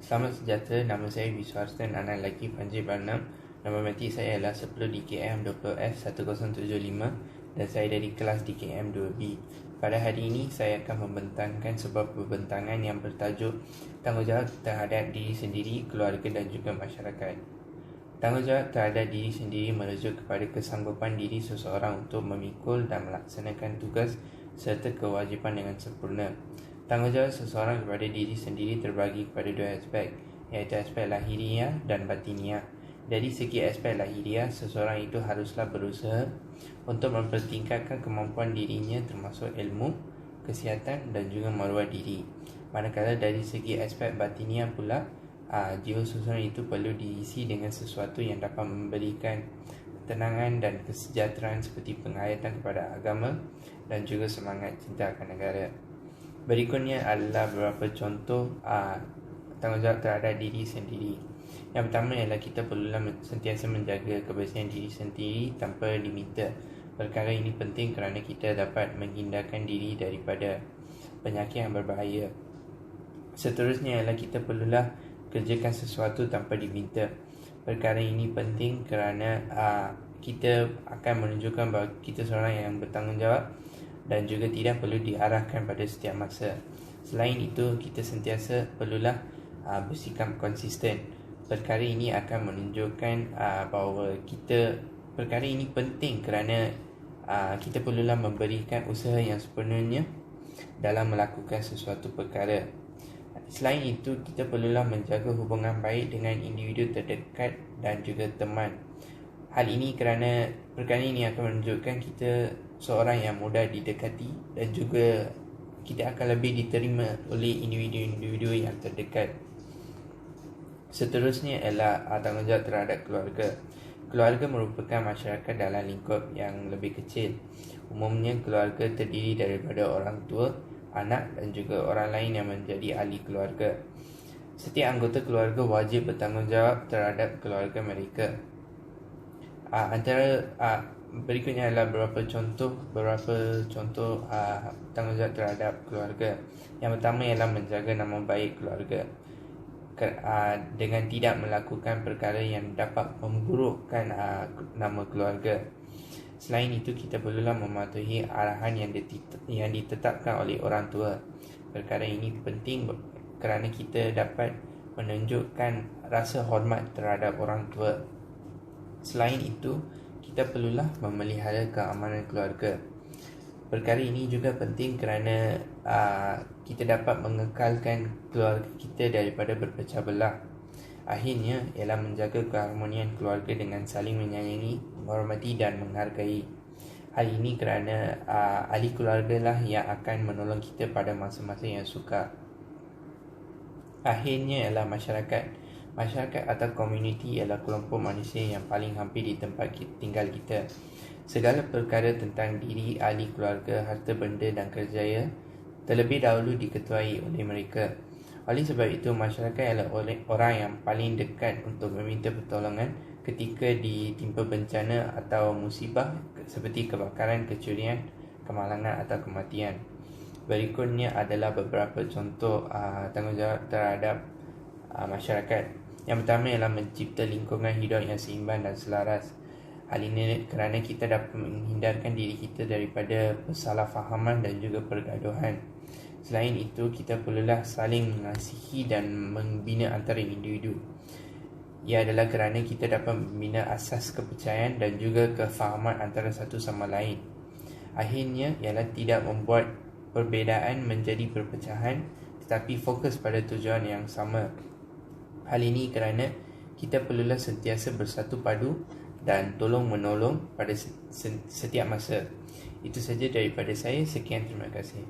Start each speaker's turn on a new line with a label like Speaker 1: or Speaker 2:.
Speaker 1: Selamat sejahtera, nama saya Wiswarstan Anan Laki Panji Barnam. Nama mati saya adalah 10 DKM 20F1075 dan saya dari kelas DKM 2B. Pada hari ini saya akan membentangkan sebuah pembentangan yang bertajuk Tanggungjawab terhadap diri sendiri, keluarga dan juga masyarakat. Tanggungjawab terhadap diri sendiri merujuk kepada kesanggupan diri seseorang untuk memikul dan melaksanakan tugas serta kewajipan dengan sempurna. Tanggungjawab seseorang kepada diri sendiri terbagi kepada dua aspek, iaitu aspek lahiriah dan batiniah. Dari segi aspek lahiriah, seseorang itu haruslah berusaha untuk mempertingkatkan kemampuan dirinya termasuk ilmu, kesihatan dan juga maruah diri. Manakala dari segi aspek batiniah pula, jiwa seseorang itu perlu diisi dengan sesuatu yang dapat memberikan ketenangan dan kesejahteraan seperti penghayatan kepada agama dan juga semangat cinta akan negara. Berikutnya adalah beberapa contoh tanggungjawab terhadap diri sendiri. Yang pertama ialah kita perlulah sentiasa menjaga kebersihan diri sendiri tanpa diminta. Perkara ini penting kerana kita dapat menghindarkan diri daripada penyakit yang berbahaya. Seterusnya ialah kita perlulah kerjakan sesuatu tanpa diminta. Perkara ini penting kerana kita akan menunjukkan bahawa kita seorang yang bertanggungjawab dan juga tidak perlu diarahkan pada setiap masa. Selain itu, kita sentiasa perlulah bersikap konsisten. Perkara ini akan menunjukkan bahawa perkara ini penting kerana kita perlulah memberikan usaha yang sepenuhnya dalam melakukan sesuatu perkara. Selain itu, kita perlulah menjaga hubungan baik dengan individu terdekat dan juga teman. Hal ini kerana perkara ini akan menunjukkan kita seorang yang mudah didekati dan juga kita akan lebih diterima oleh individu-individu yang terdekat. Seterusnya ialah tanggungjawab terhadap keluarga. Keluarga merupakan masyarakat dalam lingkup yang lebih kecil. Umumnya keluarga terdiri daripada orang tua, anak dan juga orang lain yang menjadi ahli keluarga. Setiap anggota keluarga wajib bertanggungjawab terhadap keluarga mereka. Berikutnya adalah beberapa contoh tanggungjawab terhadap keluarga. Yang pertama ialah menjaga nama baik keluarga dengan tidak melakukan perkara yang dapat memburukkan nama keluarga. Selain itu, kita perlulah mematuhi arahan yang ditetapkan oleh orang tua. Perkara ini penting kerana kita dapat menunjukkan rasa hormat terhadap orang tua. Selain itu, kita perlulah memelihara keamanan keluarga. Perkara ini juga penting kerana kita dapat mengekalkan keluarga kita daripada berpecah belah. Akhirnya ialah menjaga keharmonian keluarga dengan saling menyayangi, menghormati dan menghargai. Hal ini kerana ahli keluarga lah yang akan menolong kita pada masa-masa yang sukar. Akhirnya ialah masyarakat. Masyarakat atau komuniti ialah kelompok manusia yang paling hampir di tempat tinggal kita. Segala perkara tentang diri, ahli keluarga, harta benda dan kerjaya terlebih dahulu diketuai oleh mereka. Oleh sebab itu, masyarakat ialah orang yang paling dekat untuk meminta pertolongan ketika ditimpa bencana atau musibah seperti kebakaran, kecurian, kemalangan atau kematian. Berikutnya adalah beberapa contoh tanggungjawab terhadap masyarakat. Yang pertama ialah mencipta lingkungan hidup yang seimbang dan selaras. Hal ini kerana kita dapat menghindarkan diri kita daripada kesalahfahaman dan juga pergaduhan. Selain itu, kita perlulah saling mengasihi dan membina antara individu. Ia adalah kerana kita dapat membina asas kepercayaan dan juga kefahaman antara satu sama lain. Akhirnya ialah tidak membuat perbezaan menjadi perpecahan, tetapi fokus pada tujuan yang sama. Hal ini kerana kita perlulah sentiasa bersatu padu dan tolong-menolong pada setiap masa. Itu saja daripada saya. Sekian, terima kasih.